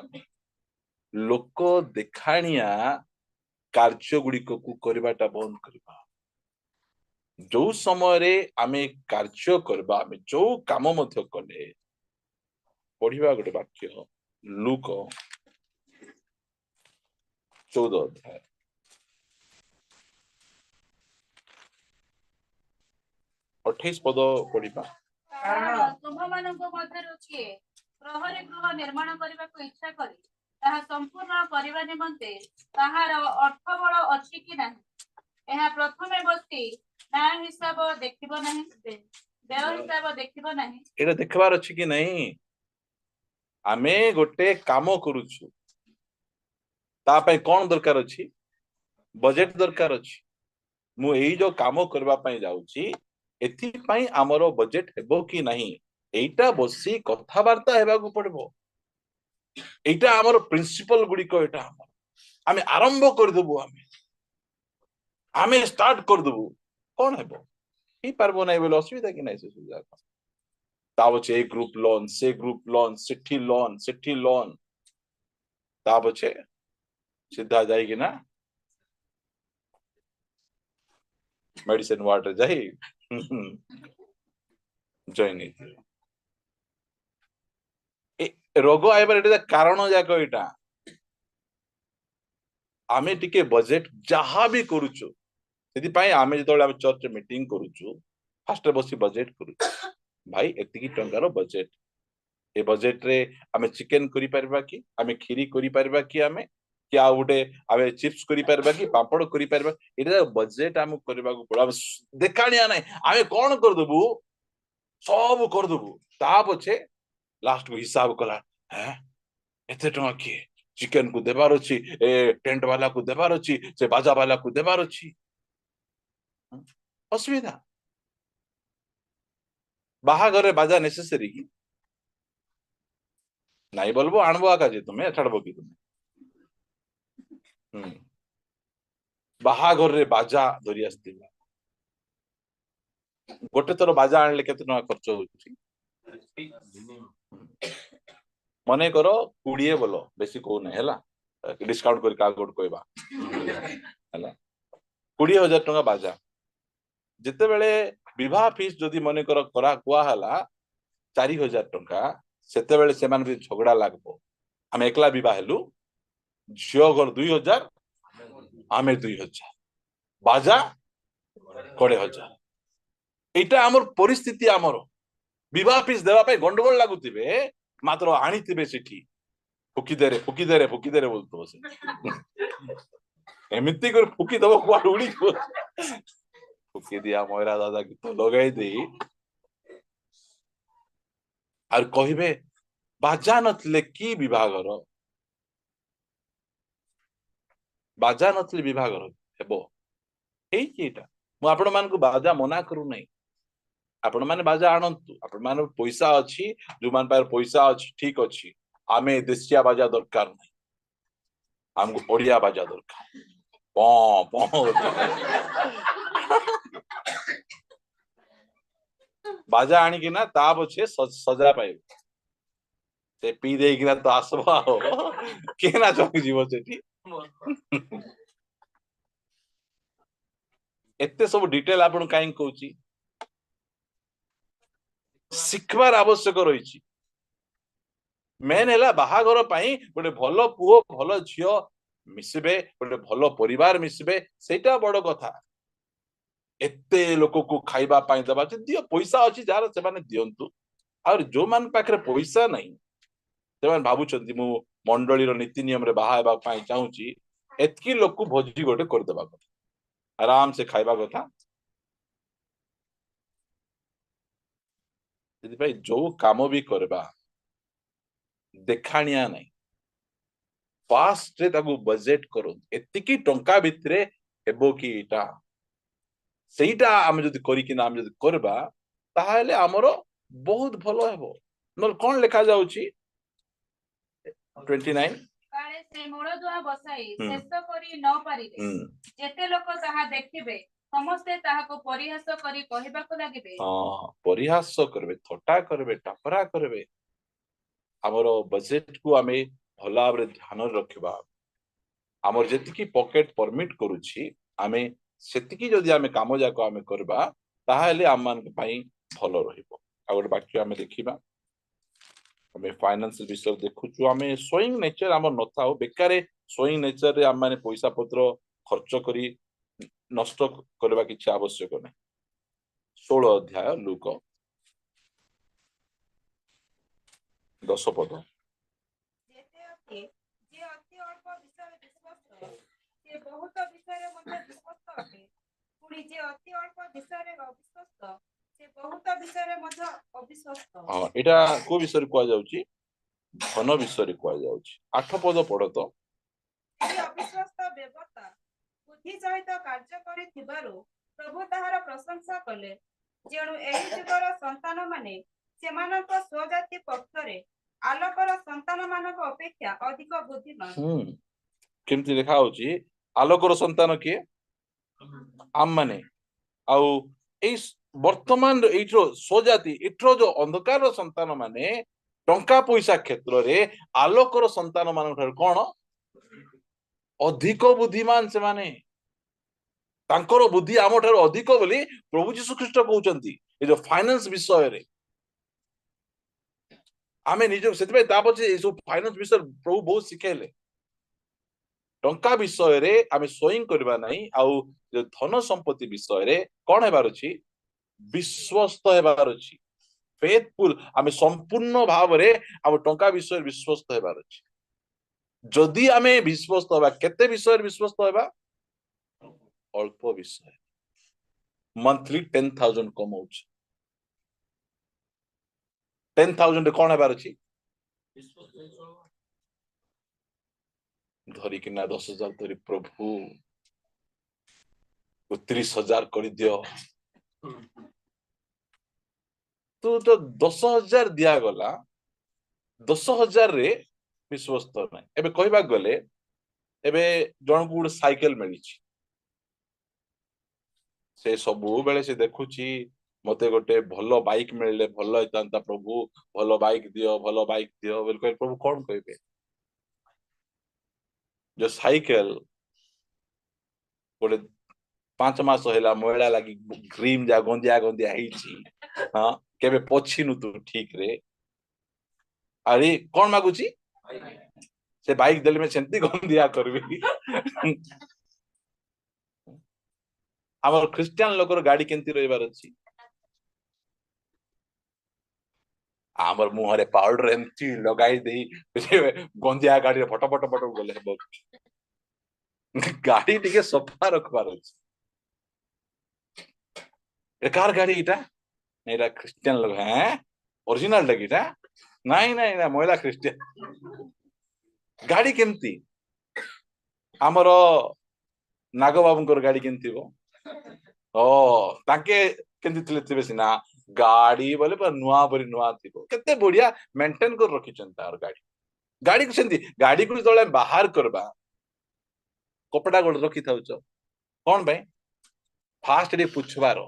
लोक देखाणिया कार्य गुडी को करबाटा बंद करबा जो समय रे आमे कार्य करबा आमे जो काम मध्य कले पढ़िबा गोटे वाक्य लूक 14 अध्याय 28 पद पढ़िबा କାରଣ ତୁମମାନଙ୍କ ମଧ୍ୟରୁ କିଏ ପ୍ରହରୀ ଗୃହ ନିର୍ମାଣ କରିବାକୁ ଇଚ୍ଛା କରି ତାହା ସମ୍ପୂର୍ଣ୍ଣ କରିବା ନିମନ୍ତେ ତାହାର ଅର୍ଥବଳ ଅଛି କି ନାହିଁ ଏହା ପ୍ରଥମେ ବସି ନ୍ୟାୟ ହିସାବ ଦେଖିବ ନାହିଁ ବ୍ୟୟ ହିସାବ ଦେଖିବ ନାହିଁ एटा देखबार अछि कि नहीं आमे गोटे काम करूछु ता पई कोन दरकार अछि बजेट दरकार अछि मु एई जो काम करबा पई जाउची एथि पई हमरो बजेट हेबो कि नहीं एटा बसी कथा वार्ता हेबा को पड़बो एटा हमरो प्रिंसिपल गुडी को एटा आमे आरंभ कर देबो आमे स्टार्ट कर देबो कोन हेबो ही परबो नहीं बोले असुविधा कि नहीं से सुविधा ତା ପଛେ ଏ ଗ୍ରୁପ ଲୋନ ସେ ଗ୍ରୁପ ଲୋନ ସେଠି ଲୋନ ତା ପଛେ ସିଧା ଯାଇକିନା मेडिसिन वार्ड जाई जॉइन रोग आइबार एटा कारण जाक एटा आमे टिके बजेट जहाँ भी करूछु सेति आमे जेतोले आमे चर्च मीटिंग करूछु फास्ट बसी बजेट करूछु भाई एतिकी टंकार बजेट ए बजेट रे आमे चिकन करि परबा कि आमे खीरी करि परबा कि आमे कि आ उठे आमे चिप्स करि परबा कि पापड़ करि परबा एटा बजेट आमे करबा को पड़ा देखानिया नै आमे कोन कर दबु सब कर दबु ता पछे लास्ट को हिसाब कला हैं एते टंका कि चिकन को देबार अछि ए टेंट वाला को देबार अछि से बाजा वाला को देबार अछि असुविधा बाहा घरे बाजा नेसेसरी की नहीं बोलबो आणबो आका जे तुम्हें छाड़बो की तुम्हें बाहा घर रे बाजा धरी आस्तिला गोटे थर बाजा आणले केते टका खर्च होउची मने करो 20 बोलो बेसी को नै हला डिस्काउंट कर का गोट कहबा हला 20,000 टका बाजा जिते बेले विवाह फीस जदि मने करो करा कुआ हला 4,000 टका सेते बेले से मान भी झगड़ा लागबो हम एकला विवाह हेलु झियो घर 2,000 आमे 2,000 बाजा 2,500 एटा हमर परिस्थिति हमर विवाह फीस देवा पे गंडगोल लागुतिबे मात्र आनीतिबे सेठी फुकी दे रे बोलतो से एमिति कर फुकी दबो कुआ उड़ी फुकी दिया मोरा दादा की तो लगाई दे और कहिबे बाजा नथले की विभागर बाजा नथले विभागर हेबो एटा मु आपण मान को बाजा मना करू नै आपण माने बाजा आनंतु आपण मान पैसा अछि जो मान पार पैसा अछि ठीक अछि आमे देशिया बाजा दरकार नै हमको ओडिया बाजा दरकार पॉ पॉ बाजा आनी कि ना ता पछे सजा पाइब से पी दे कि ना तो आसबा हो के ना चक जीव सेठी एते सब डिटेल आपण काई कहूची शिखबार आवश्यक रही मेन है बाहागर गोटे भल पुओ भल झील मिसबे गोटे भल परिवार मिसबे सेटा बड़ कथा एते लोक को खाइबा पाई दबा दियो पैसा अच्छी जार से माने दियंतु और जो मान पाखरे पैसा नहीं से भावुं मु मंडली नीति नियम रे बाहा हेबा पाई चाहूची एतकी लोक को भोजी गोटे कर देबा कथा आराम से खाइबा कथा भाई जो काम भी करबा देखाणिया नहीं फास्ट रे ताकू बजेट करो एतिकी टंका भितरे हेबो कि इटा सेटा आमे जदि करी कि ना आमे जदि करबा ताहाले हमरो बहुत भलो हेबो न कोन लेखा जाउची 29 काले से मोड़ दुआ बसाई शेष करी न पारिबे जेते लोक ताहा देखिबे समस्ते ताहा को परिहास करी कहबा को लागिबे हां परिहास करबे थोटा करबे टापरा करबे हमरो बजेट को आमे भला रे ध्यान रखबा हमर जेतिकी पॉकेट परमिट करूची आमे सेतिकी जदि आमे काम जाको आमे करबा ताहाले आमान पई भलो रहिबो आ गोटे बाकी आमे देखिबा आमे फाइनेंशियल विषय देखुचु आमे सोइंग नेचर हमर नथाओ बेकारे सोइंग नेचर रे आमे पैसा पत्र खर्च करी नष्ट करबा किछि आवश्यक नै 16 अध्याय लूक 10 पद जेते अति जे अति अल्प विषय विश्वस्त से बहुत विषय मध्ये विश्वस्त अटे पुनी जे अति अल्प विषय रे अविश्वस्त से बहुत विषय मध्ये अविश्वस्त हां एटा को विषय को जाउची धन विषय को जाउची 8 पद पढ तो जे अविश्वस्त बेबता बुद्धि सहित कार्य करी थिबारो प्रभु ताहार प्रशंसा कले जेणु एही जुगर संतान माने सेमानक स्वजाति पक्षरे आलोकर संतान मानक अपेक्षा अधिक बुद्धिमान केमति लिखा होची आलोकर संतान के आम माने आउ ବର୍ତ୍ତମାନ ଏଇଠର ସ୍ୱଜାତି ଏଇଠର ଯୋଉ ଅନ୍ଧକାର ସନ୍ତାନ ମାନେ ଟଙ୍କା ପଇସା କ୍ଷେତ୍ରରେ ଆଲୋକର ସନ୍ତାନ ମାନଙ୍କ ଠାରୁ କଣ ଅଧିକ ବୁଦ୍ଧିମାନ ସେମାନେ ତାଙ୍କର ବୁଦ୍ଧି ଆମ ଠାରୁ ଅଧିକ ବୋଲି ପ୍ରଭୁ ଯୀଶୁ ଖ୍ରୀଷ୍ଟ କହୁଛନ୍ତି ଏ ଯୋଉ ଫାଇନାନ୍ସ ବିଷୟରେ ଆମେ ନିଜ ସେଥିପାଇଁ ତା ପଛେ ଏସବୁ ଫାଇନାନ୍ସ ବିଷୟରେ ପ୍ରଭୁ ବହୁତ ଶିଖେଇଲେ ଟଙ୍କା ବିଷୟରେ ଆମେ ସ୍ୱୟଂ କରିବା ନାହିଁ ଆଉ ଯୋଉ ଧନ ସମ୍ପତ୍ତି ବିଷୟରେ କଣ ହେବାର ଅଛି ବିଶ୍ୱସ୍ତ ହେବାର ଅଛି ଫେଥଫୁଲ ଆମେ ସମ୍ପୂର୍ଣ୍ଣ ଭାବରେ ଆମ ଟଙ୍କା ବିଷୟରେ ବିଶ୍ୱସ୍ତ ହେବାର ଅଛି ଯଦି ଆମେ ବିଶ୍ୱସ୍ତ ହେବା କେତେ ବିଷୟରେ ବିଶ୍ୱସ୍ତ ହେବା ଅଳ୍ପ ବିଷୟ ମନ୍ଥଲି 10,000 କମାଉଛି 10,000 କଣ ହେବାର ଅଛି ଧରିକିନା 10,000 ଧରି ପ୍ରଭୁ 30,000 କରିଦିଅ ତ 10,000 ଦିଆଗଲା 10,000 ରେ ବିଶ୍ୱସ୍ତ ନାହିଁ ଏବେ କହିବାକୁ ଗଲେ ଏବେ ଜଣକୁ ଗୋଟେ ସାଇକେଲ ମିଳିଛି ସେ ସବୁବେଳେ ସେ ଦେଖୁଛି ମତେ ଗୋଟେ ଭଲ ବାଇକ୍ ମିଳିଲେ ଭଲ ହେଇଥାନ୍ତା ପ୍ରଭୁ ଭଲ ବାଇକ୍ ଦିଅ ବୋଲି କହିଲେ ପ୍ରଭୁ କଣ କହିବେ ଯୋଉ ସାଇକେଲ ଗୋଟେ 5 ମାସ ହେଲା ମଇଳା ଲାଗି ଗ୍ରୀମ ଯା ଗନ୍ଧିଆ ହେଇଛି ହଁ କେବେ ପଛିନୁ ତୁ ଠିକ ରେ ଆରେ କଣ ମାଗୁଛି ସେ ବାଇକ୍ ଦେଲେ ମୁଁ ସେମିତି ଗନ୍ଧିଆ କରିବି ଆମର ଖ୍ରୀଷ୍ଟିଆନ ଲୋକର ଗାଡି କେମିତି ରହିବାର ଅଛି ଆମର ମୁହଁରେ ପାଉଡର ଏମିତି ଲଗାଇ ଦେଇ ଗନ୍ଧିଆ ଗାଡିରେ ଫଟ ଗଲେ ହେବ ଗାଡି ଟିକେ ସଫା ରଖିବାର ଅଛି କାର ଗାଡି ଏଇଟା ଏଇଟା ଖ୍ରୀଷ୍ଟିଆନ ଲୋକ হ্যাঁ ଅରିଜିନାଲ ଟା ଏଇଟା ନାଇଁ ମହିଳା ଖ୍ରୀଷ୍ଟିଆନ ଗାଡି କେମିତି ଆମର ନାଗ ବାବୁଙ୍କର ଗାଡି କେମିତି ଥିବ ତାଙ୍କେ କେମିତି ଥିବେ ସିନା ଗାଡି ବୋଲେ ନୂଆ ପରି ନୂଆ ଥିବ କେତେ ବଢିଆ ମେଣ୍ଟେନ କରି ରଖିଛନ୍ତି ତାର ଗାଡିକୁ ସେମିତି ଗାଡିକୁ ଯେତେବେଳେ ବାହାର କରିବା କପଡା ଗୋଟେ ରଖିଥାଉଛ କଣ ପାଇଁ ଫାଷ୍ଟ ଟିକେ ପୁଛବାର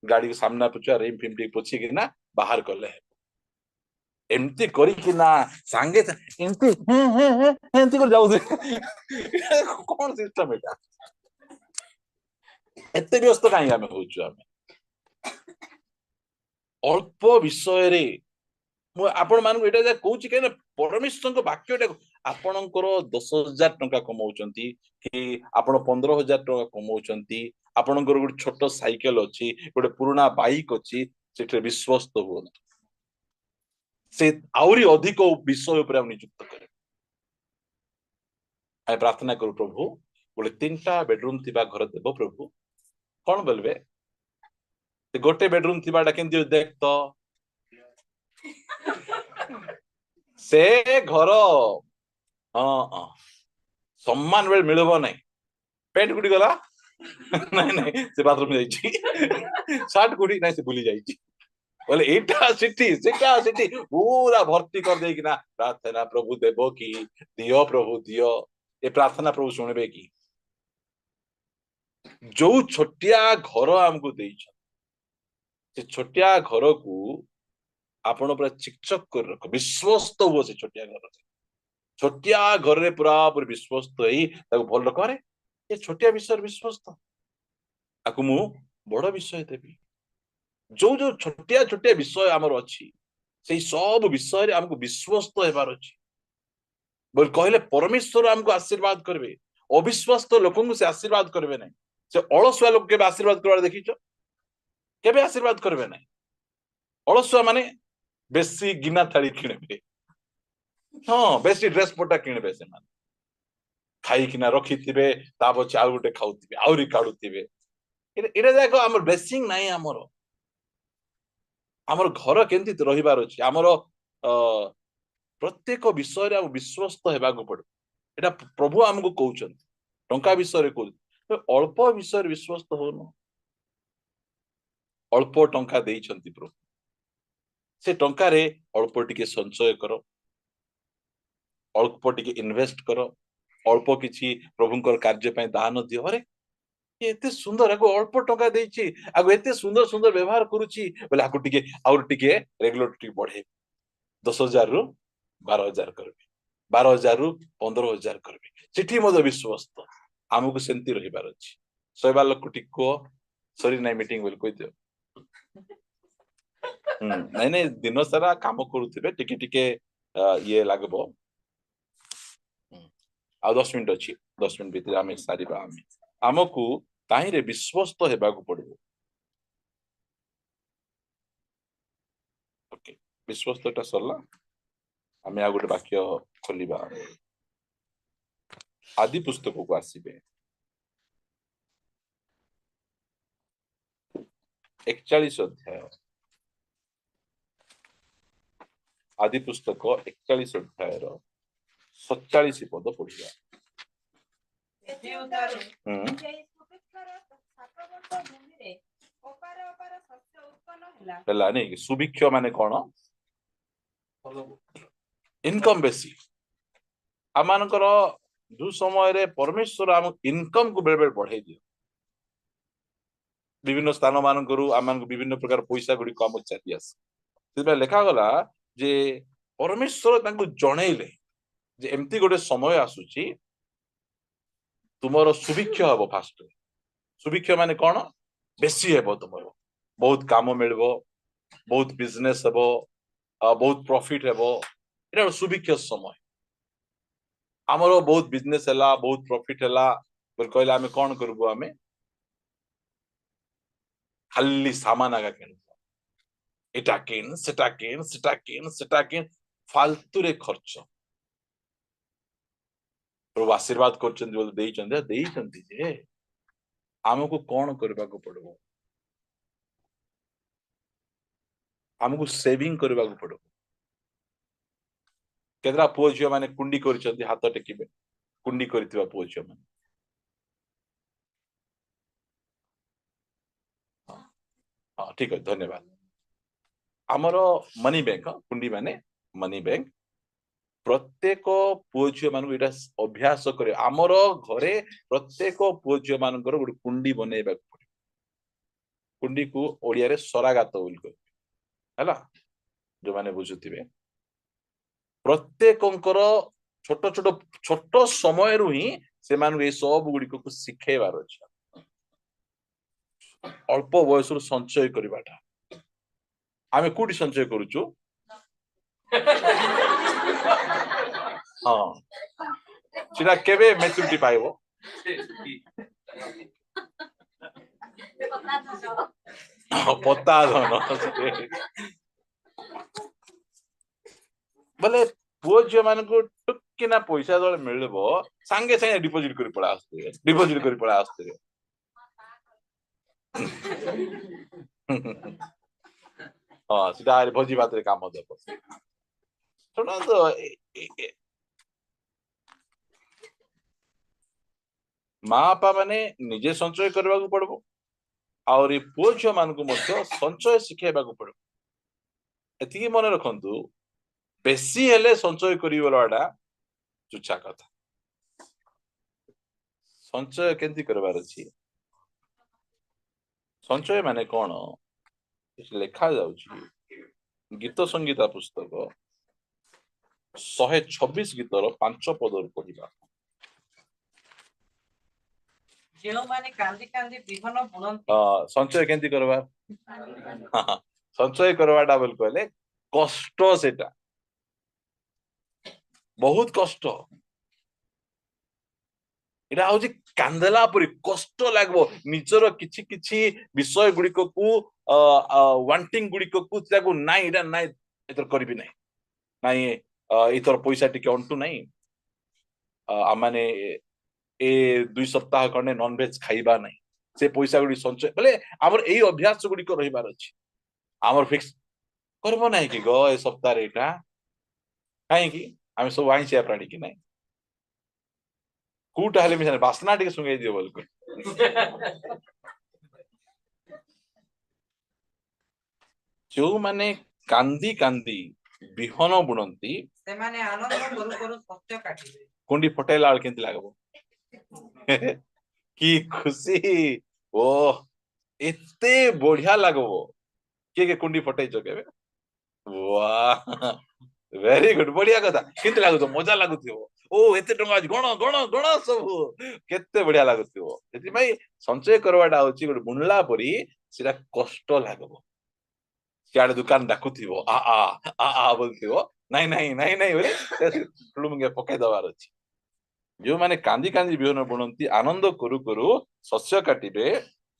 ଗାଡିକୁ ସାମ୍ନା ପୁଛିବା ରିମ୍ ଫିମ୍ ଟିକେ ପୋଛିକିନା ବାହାର କଲେ ଏମିତି କରିକିନା ସାଙ୍ଗେ ଏମିତି ଏମିତି କରି ଯାଉଛେ କଣ ସିଷ୍ଟମ ଏଇଟା ଏତେ ବ୍ୟସ୍ତ କାହିଁକି ଆମେ ହଉଛୁ ଆମେ ଅଳ୍ପ ବିଷୟରେ ମୁଁ ଆପଣ ମାନଙ୍କୁ ଏଇଟା ଯାହା କହୁଛି କାହିଁକି ପରମେଶ୍ୱରଙ୍କ ବାକ୍ୟଟା ଆପଣଙ୍କର 10,000 ଟଙ୍କା କମାଉଛନ୍ତି କି ଆପଣ 15,000 ଟଙ୍କା କମାଉଛନ୍ତି ଆପଣଙ୍କର ଗୋଟେ ଛୋଟ ସାଇକେଲ ଅଛି ଗୋଟେ ପୁରୁଣା ବାଇକ୍ ଅଛି ସେଠାରେ ବିଶ୍ୱସ୍ତ ହୁଅନ୍ତୁ ସେ ଆହୁରି ଅଧିକ ବିଷୟ ଉପରେ ଆମେ ନିଯୁକ୍ତ କରେ ଆମେ ପ୍ରାର୍ଥନା କରୁ ପ୍ରଭୁ ଗୋଟେ 3ଟା ବେଡରୁମ ଥିବା ଘର ଦେବ ପ୍ରଭୁ କଣ ବୋଲବେ ଗୋଟେ ବେଡରୁମ ଥିବାଟା କେମିତି ଦେଖ ତ ସେ ଘର ହଁ ସମ୍ମାନ ବେଳେ ମିଳିବ ନାହିଁ ପେଣ୍ଟ କୋଉଠି ଗଲା ନାଇଁ ସେ ବାଥରୁମ ଯାଇଛି ସାର୍ଟ କୋଉଠି ନାଇଁ ସେ ଭୁଲି ଯାଇଛି बोले ଏଇଟା ସେଠି ସେଟା ସେଠି ପୁରା ଭର୍ତ୍ତି କରିଦେଇକିନା ପ୍ରାର୍ଥନା ପ୍ରଭୁ ଦେବ କି ଦିଅ ପ୍ରଭୁ ଦିଅ ଏ ପ୍ରାର୍ଥନା ପ୍ରଭୁ ଶୁଣିବେ କି ଯୋଉ ଛୋଟିଆ ଘର ଆମକୁ ଦେଇଛନ୍ତି ସେ ଛୋଟିଆ ଘରକୁ ଆପଣ ପୁରା ଚିକଚକ କରି ରଖ ବିଶ୍ୱସ୍ତ ହୁଅ ସେ ଛୋଟିଆ ଘରରେ ପୁରା ପୁରି ବିଶ୍ୱସ୍ତ ହେଇ ତାକୁ ଭଲ କରେ ଏ ଛୋଟିଆ ବିଷୟରେ ବିଶ୍ୱସ୍ତ ତାକୁ ମୁଁ ବଡ ବିଷୟ ଦେବି ଯୋଉ ଯୋଉ ଛୋଟିଆ ବିଷୟ ଆମର ଅଛି ସେଇ ସବୁ ବିଷୟରେ ଆମକୁ ବିଶ୍ୱସ୍ତ ହେବାର ଅଛି ବୋଲି କହିଲେ ପରମେଶ୍ୱର ଆମକୁ ଆଶୀର୍ବାଦ କରିବେ ଅବିଶ୍ୱାସ୍ତ ଲୋକଙ୍କୁ ସେ ଆଶୀର୍ବାଦ କରିବେ ନାହିଁ ସେ ଅଳସୁଆ ଲୋକ କେବେ ଆଶୀର୍ବାଦ କରିବାର ଦେଖିଛ କେବେ ଆଶୀର୍ବାଦ କରିବେ ନାହିଁ ଅଳସୁଆ ମାନେ ବେଶୀ ଗିନା ଥାଳି କିଣିବେ ହଁ ବେଶୀ ଡ୍ରେସ ପଟା କିଣିବେ ସେମାନେ ଖାଇକିନା ରଖିଥିବେ ତା ପଛେ ଆଉ ଗୋଟେ ଖାଉଥିବେ ଆହୁରି କାଢୁଥିବେ ଏଇଟା ଯାକ ଆମର ବ୍ଲେସିଂ ନାହିଁ ଆମର ଘର କେମିତି ରହିବାର ଅଛି ଆମର ପ୍ରତ୍ୟେକ ବିଷୟରେ ଆଉ ବିଶ୍ୱସ୍ତ ହେବାକୁ ପଡିବ ଏଇଟା ପ୍ରଭୁ ଆମକୁ କହୁଛନ୍ତି ଟଙ୍କା ବିଷୟରେ କହୁଛନ୍ତି ଅଳ୍ପ ବିଷୟରେ ବିଶ୍ୱସ୍ତ ହଉନ ଅଳ୍ପ ଟଙ୍କା ଦେଇଛନ୍ତି ପ୍ରଭୁ ସେ ଟଙ୍କାରେ ଅଳ୍ପ ଟିକେ ସଞ୍ଚୟ କର ଅଳ୍ପ ଟିକେ ଇନଭେଷ୍ଟ କର ଅଳ୍ପ କିଛି ପ୍ରଭୁଙ୍କର କାର୍ଯ୍ୟ ପାଇଁ ଦାନ ଦିଅ एते सुंदर आगो अल्प टका देछि आगो एते सुंदर सुंदर व्यवहार करूछि बोले आगो टिके और टिके रेगुलेटरी बढ़े 10,000 रु 12,000 करबे 12,000 रु 15,000 करबे चिठी मदो विश्वस्त हमकु सेंती रहिबार अछि सोयबा लोक टिको सरी नाही मीटिंग बोल कोइ दियो नहीं नहीं दिन सारा काम करूथिबे टिके टिके ये लागबो आ 10 मिनिट अछि 10 मिनिट भीतर आमे सारीबा आमकु ताहिरे विश्वस्त हेबाकु पड़िबो ओके विश्वस्तटा सरला आमे आ गोटे वाक्य खोलिबा आदि पुस्तक को आसीबे 41 अध्याय आदि पुस्तक 41 अध्याय 47 पद पढ़िया ହେଲା नहीं सुभिक्ष माने कौन इनकम बेसी आमानकर जो समय रे परमेश्वर आम इनकम को बेले बेले बढ़ाई दियो विभिन्न स्थान मानकरू आमान विभिन्न प्रकार पैसा गुडी कम चाहती आस से लेखा गला जे परमेश्वर तांको जणैले जे एमती गोटे समय आसुची तुमरो सुभिक्ष हबो फास्ट सुभिक्ष माने कौन बेसी हेबो तुमरो बहुत काम मिलबो बहुत बिजनेस हेबो बहुत प्रॉफिट हेबो एटा सुभिक्ष समय हमरो बहुत बिजनेस हला बहुत प्रॉफिट हला बोल कहले आमे कोन करबो आमे खाली सामान आगा किनबो एटा किन सेटा किन सेटा किन सेटा किन फालतू रे खर्च प्रभु आशीर्वाद करछन बोल देइछन जे हमको कोन करबा को पड़बो हमको सेविंग करबा को पड़बो केतरा पुओ झियो माने कुंडी करछन हाथ टेकिबे कुंडी करथिबा पुओ झियो माने हाँ ठीक है धन्यवाद आमरो मनी बैंक कुंडी माने मनी बैंक प्रत्येक पुओ झियो मानू एटा अभ्यास करे आमरो घरे प्रत्येक पुओ झियो मानकर गोटे कुंडी बनेबा पड़े कुंडी को ओडिया रे सरागात बोल कर हैला जो माने बुझुथिबे प्रत्येकंकर छोट छोट छोट समय रु ही से मानु ए सब गुडी को सिखेबार अछि अल्प बयस रु संचय करबाटा आमे कोडी संचय करूछु हाँ सिना केबे मैच्योरिटी पाइबो पता धन बोले पुओ झियो मान को टुकिना पैसा जो मिलबो सांगे सांगे डिपॉजिट करी पड़ा आस्ते हाँ सीधा भोजी बात रे काम देबो सुनो तो माँ बापा माने निजे संचय करबा को पड़बो और ये पुओ झियो मान को मध्य संचय शिखेबा को पड़बो एतिकी मन रखंतु बेसी हेले संचय करिवलाडा चुचा कथा संचय केंती करबार अछि संचय माने कोन लेखा जाउछि गीत संगीता पुस्तक 126 गीतर 5 पदर पढ़िबा जेउ माने कांदी कांदी विहन बुनंती संचय केंती करबा संचय करवाटा बोल कहले कष्ट सेटा बहुत कष्ट एटा होची कांदेला परी कष्ट लागबो निजर किछि किछि विषय गुडी को वांटिंग गुडी को ताको नाइ एटा नाइ एतर करबी नाइ नाइ इतर पैसा टिके अंटू नाइ आमाने ए 2 सप्ताह कने नॉन वेज खाइबा नाइ से पैसा गुडी संचय भले हमर एई अभ्यास गुडी को रहिबार अछि हमर फिक्स करबो नाइ कि गो ए सप्ताह रे एटा काहे कि आमे सब आइछे प्राणी कि नाइ कूटा हेले मिसाने बासना टिके सुंगै दियो बोल जो माने कांदी कांदी बिहन बुनंती से माने आनंद करू करू सत्य काटिबे कुंडी फटेला आल केंती लागबो କି ଖୁସି ଓ ଏତେ ବଢିଆ ଲାଗବ କିଏ କିଏ କୁଣ୍ଡି ଫଟେଇଛ କେବେ वा वेरी गुड बढ़िया कथा केते लागुतो मजा लागुथिबो ओ एते टंगा आज गण गण गण सब केते बढ़िया लागुथिबो सेति भाई संचय करवाटा होची गोटे बुनला परी सेटा कष्ट लागबो सियाडे दुकान डाकुथिबो आ बोलथिबो नहीं नहीं नहीं नहीं बोले लुमगे पके दवार अछि जो माने कांदी कांदी बिहन बुनंती आनंद करू करू शस्य काटिबे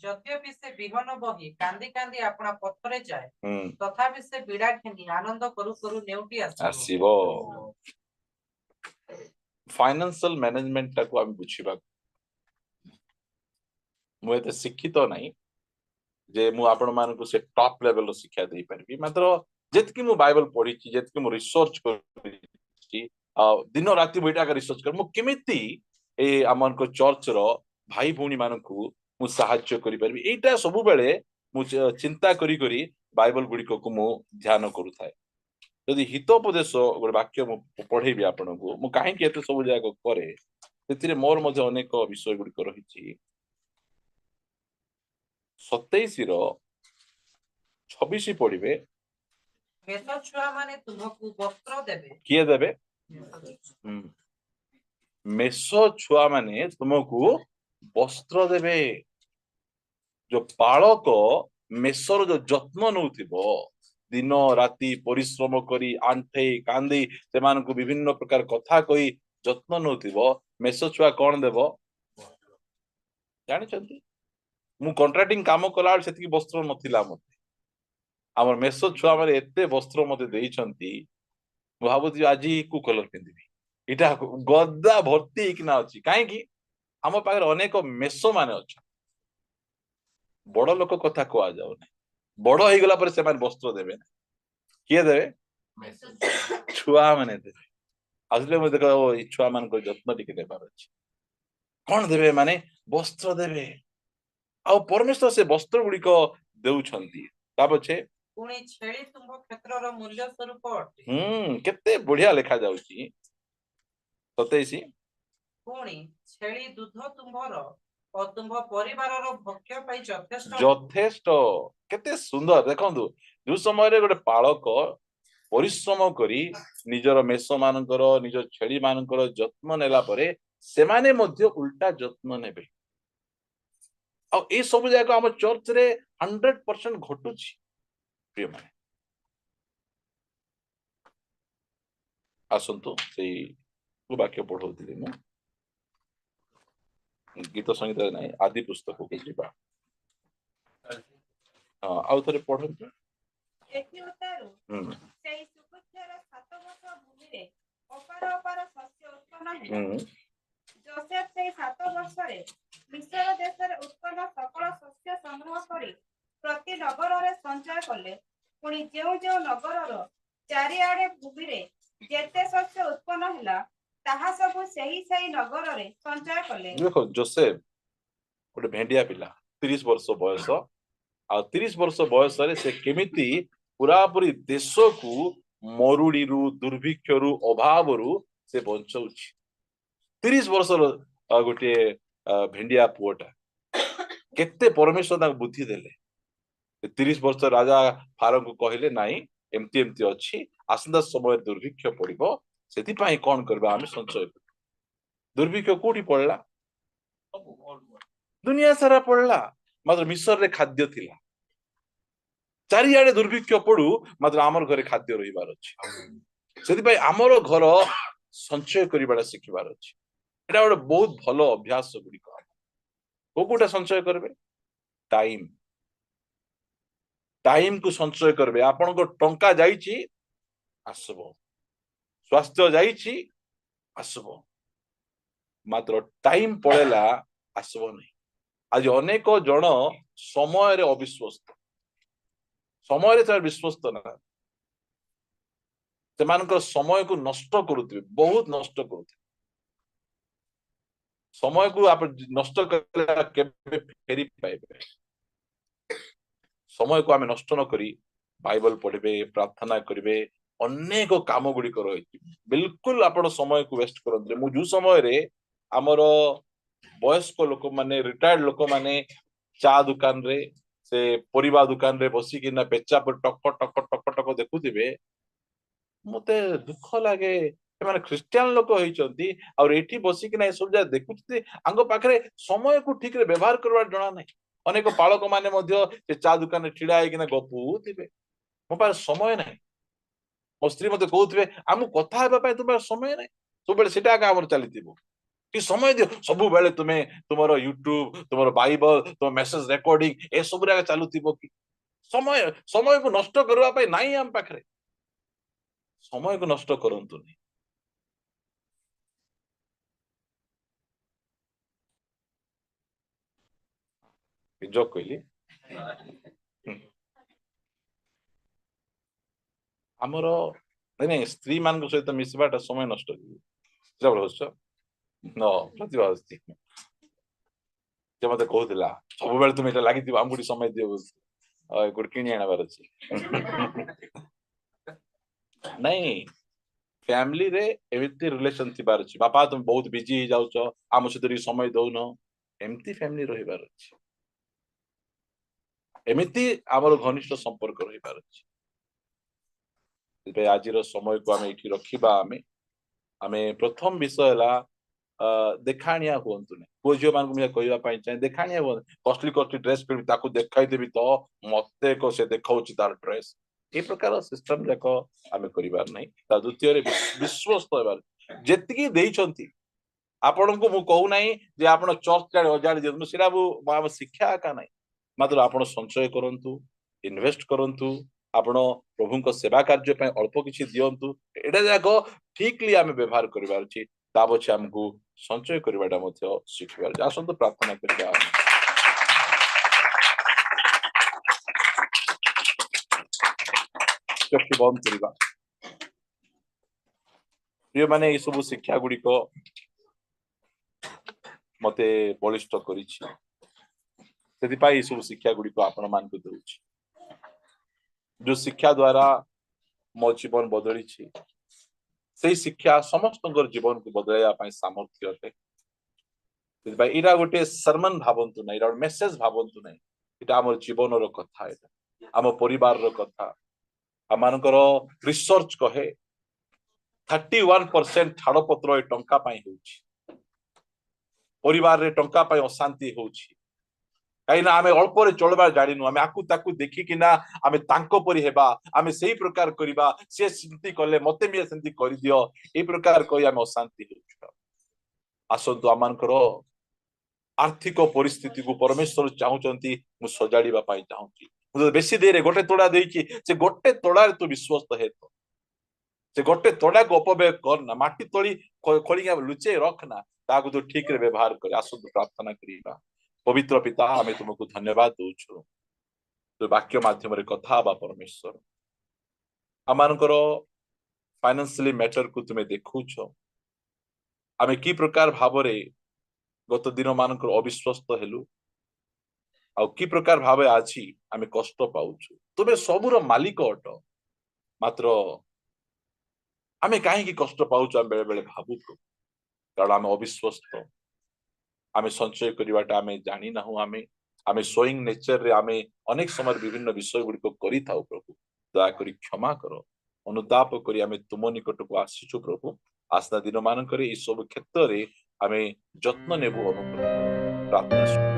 ଯଦ୍ୟପି ସେ ବିହନ ବହି କାନ୍ଦି କାନ୍ଦି ଆପଣା ପଥରେ ଯାଏ हम्म ତଥାପି ସେ ବିଡ଼ା ଘେନି ଆନନ୍ଦ କରୁ କରୁ ନେଉଟି ଆସିବ आसीबो फाइनेंशियल मैनेजमेंट टाको हम बुझिबा मु एते शिक्षित नाही जे मु आपण मानकु से टॉप लेवल शिक्षा दे परबी मात्र जेतकी मु बाइबल पढी छी जेतकी मु रिसर्च करछि दिन राति बैठा कर रिसर्च कर मु केमिति ए हमन को चर्च रो भाई भौणी मानकु मु सहाय्य करि परबी एटा सब बेले मु चिंता करी करी बाइबल गुडी को मु ध्यान करू थाए यदि हितोपदेश गोटे वाक्य मु पढेबी आपनको मु काहे के एते सब जाक करे सेतिरे मोर मध्ये अनेक विषय गुडी रहिछि 27 रो 26 पढ़िबे ମେଷ ଛୁଆ ମାନେ ତୁମକୁ ବସ୍ତ୍ର ଦେବେ किए देबे मेसो छुआ माने तुमको वस्त्र देबे जो पालक मेसर जो जत्न नउथिबो दिन राति परिश्रम करी आंठे कांदी से मानको विभिन्न प्रकार कथा कही जत्न नउथिबो मेसो छुआ कोन देबो जानि छथि मु कॉन्ट्रैक्टिंग काम कला सेति वस्त्र नथिला मते हमर मेसो छुआ माने एते वस्त्र मते देई छथि मु भाबुती आजी को कलर पिंदिबी इटा गद्दा भर्ती कि ना अछि काहे कि हम पाखर अनेक मेसो माने अच्छा बड़ लोक कथा कह जाऊ ना बड़ हो गला पर से माने वस्त्र देबे ना किए देबे छुआ माने देबे आसले म देखो ई छुआ मान को जत्न टिके देबार अछि कोन देबे माने वस्त्र देबे आ परमेश्वर से वस्त्र गुडी को देउ छंती ता पछे ପୁଣି ଛେଳି ତୁମ୍ଭ କ୍ଷେତ୍ରର ମୂଲ୍ୟ ସ୍ୱରୂପ ଅଟେ केते बढ़िया लिखा जाउची 27 ପୁଣି ଛେଳି ଦୁଧ ତୁମ୍ଭର ଓ ତୁମ୍ଭ ପରିବାରର ଭକ୍ଷ୍ୟ ପାଇଁ ଯଥେଷ୍ଟ ଯଥେଷ୍ଟ କେତେ ସୁନ୍ଦର ଦେଖନ୍ତୁ ଯୋଉ ସମୟରେ ଗୋଟେ ପାଳକ ପରିଶ୍ରମ କରି ନିଜର ମେଷ ମାନଙ୍କର ନିଜ ଛେଳି ମାନଙ୍କର ଯତ୍ନ ନେଲା ପରେ ସେମାନେ ମଧ୍ୟ ଉଲ୍ଟା ଯତ୍ନ ନେବେ ଆଉ ଏ ସବୁ ଯାକ ଆମ ଚର୍ଚ୍ଚ ରେ 100% ଘଟୁଛି प्रिय माने आसंतु सेई वाक्य पढ़ौଥିଲି ମୁଁ गीत संगीत नहीं आदि पुस्तक को जीवा हां आउ थरे पढ़ंतु ଏଥି ଉତ୍ତାରୁ ସେଇ ସୁବୁଦ୍ଧର 7 ବର୍ଷ ଭୂମିରେ ଅପାର ଅପାର ଶସ୍ୟ ଉତ୍ପନ୍ନ ହେଲା ଯୋସେଫ ସେଇ 7 ବର୍ଷରେ ମିଶ୍ର ଦେଶରେ ଉତ୍ପନ୍ନ ସକଳ ଶସ୍ୟ ସଂଗ୍ରହ କରି ପ୍ରତି ନଗରରେ ସଞ୍ଚୟ କଲେ ପୁଣି ଯେଉଁ ଯେଉଁ ନଗରର ଚାରିଆଡେ ଭୂମିରେ ଯେତେ ଶସ୍ୟ ଉତ୍ପନ୍ନ ହେଲା ତାହା ସବୁ ସେହି ନଗରରେ ସଞ୍ଚୟ କଲେ देखो जोसेफ गोटे भेंडिया पिला 30 वर्ष बयस आ 30 वर्ष बयस रे से केमिति पूरा पूरी देश को मरुड़ी रु दुर्भिक्ष रु अभाव रु से बंचौछि 30 वर्ष गोटे भेंडिया पुओटा केते परमेश्वर ताक बुद्धि देले 30 वर्ष राजा फारो को कहले नाही एमती एमती अछि आसंदा समय दुर्भिक्ष पड़िबो सेति पई कोन करबा हम संचय दुर्भिक्ष कोठी पड़ला दुनिया सारा पड़ला मात्र मिस्र रे खाद्य थिला चारियाडे दुर्भिक्ष पड़ू मात्र आमर घरे खाद्य रहिबार अछि सेति पई आमर घर संचय करिबाडा सिखिबार अछि एटा गोटे बहुत भलो अभ्यास गुडी को कोटा संचय करबे टाइम टाइम को संचय करबे आपन को टंका जाईची आसबो स्वास्थ्य जाईची आसबो मात्र टाइम पड़ेला आसबो नहीं आज अनेक जन समय रे अविश्वस्त समय रे विश्वस्त ना सेमानकर समय को नष्ट करुथिबे बहुत नष्ट करुथिबे समय को आप नष्ट करला केबे फेरी पाइबे समय को आमे नष्ट न करी बाइबल पढ़िबे प्रार्थना करिवे अनेक काम गुडी रही बिल्कुल आपण समय को वेस्ट करंतरे मु जो समय रे हमर वयस्क लोक माने रिटायर्ड लोक माने चा दुकान रे से परिवा दुकान रे बसिकिना पेचा पर टक टक टक टक देखुथिबे मते दुख लागे एमाने ख्रिस्टियन लोक होइचंती और एठी बसिकिना ए सब जा देखुथि आंगो पाखरे समय को ठीक रे व्यवहार करबा जणा नै अनेक पालक माने मध्य से चा दुकान रे ठिडा आइकिना गपुथिबे मो पास समय नै मो स्त्री मते कहउथिबे आमु कथा हेबा पय तुम समय नै सब बेले सेटा का हमर चलिथिबो कि समय दियो सब बेले तुमे तुमरो यूट्यूब तुमरो बाइबल तुम मेसेज रिकॉर्डिंग ए सब रे चालुथिबो कि समय समय को नष्ट करबा पय नाही हम पाखरे समय को नष्ट करंतु नहीं जो कहली आमर नहीं स्त्री मान सहित मिसवाटा समय नष्ट न प्रतिभा से मत कहला सब बेले तुम लगी आमको समय दियो गोटे किणी आनबार अच्छे नहीं फैमिली रे एमती रिलेशन थिबार अछि बापा तुम बहुत बिजी हो जाउछ आम सहित समय दउन एमती फैमिली रहिबार अछि एमती आमर घनिष्ठ संपर्क रहिबार अछि आज समय को आम ये रखा आम प्रथम विषय है देखाणिया हूँ पुओ झील मान कहवाई चाहे देखाणिया हूँ कस्टली कस्टली ड्रेस पीढ़ी देखाईदेवी तो मत से देखा तार ड्रेस ये प्रकार सिस्टम जाक आम करार ना द्वितीय विश्वस्त जी आपण को मु कहूना जे आप चर्च अजाड़ी दिखाँ सीधा शिक्षा एका ना मात्र आप संचय करूँ इन्वेस्ट करूँ आपण प्रभु को सेवा कार्य अल्प किसी दिंतु एटा जाक ठीकली आम व्यवहार करार पछे आमको संचय करवाटा शिखबार आसतु प्रार्थना करबा चक्षु बंद करबा प्रिय माने ये सब शिक्षा गुड़िक मते बलिष्ठ करिछि सेति सब शिक्षा गुड़िक आपण मान को दउछि जो शिक्षा द्वारा मो जीवन बदली से शिक्षा समस्त जीवन को बदलैया सामर्थ्य अटे इरा गोटे सरमन भावंतु ना इरा मेसेज भावंतु ना इटा आम जीवन कथा आम परिवार कथा आम रिसर्च कहे 31% छाड़पत्र टंका परिवार रे टंका अशांति होउछि कहीं आमे अल्प चलबार जानिनु आमे आकु ताकु देखिकिना आमे तांको परि हेबा आमे सेही प्रकार करिबा से सिंती कले मते भी सेंती करि दियो ए प्रकार कहि आमे अशांति होउछ आसंतु आमानकर आर्थिक परिस्थिति को परमेश्वर चाहूचंती मु सजाड़ीबा पई चाहूची मु बेसी देरे गोटे तोड़ा देइची से गोटे तोड़ा तू विश्वस्त हे तो से गोटे तोड़ा को अपव्यय करना माटी तोड़ी खोलिया लुचे रखना ताकू तो ठीक रे व्यवहार करे आसंतु प्रार्थना करिबा पवित्र पिता आमे तुमको धन्यवाद दउछु तो वाक्य माध्यम रे कथा बा परमेश्वर आमानकर फाइनेंशियली मैटर को तुमे देखुछो आमे की प्रकार भाव रे गत दिन मानकर अविश्वस्त हेलु आ की प्रकार भाव आछि आमे कष्ट पाउछु तुमे सबुर मालिक अट मात्र आमे काहे की कष्ट पाउछु आमे बेले बेले भाबुछु कारण आमे अविश्वस्त आमे संचय करिवाटा आमे जानि ना हूं आमे सोइंग नेचर रे आमे अनेक समय विभिन्न विषय गुडी को करि थाउ प्रभु दया करी क्षमा करो अनुताप करी आमे तुम निकट को आसीछु प्रभु आस्था दिन मान करे ई सब क्षेत्र रे आमे जत्न नेबु अनुग्रह प्रार्थना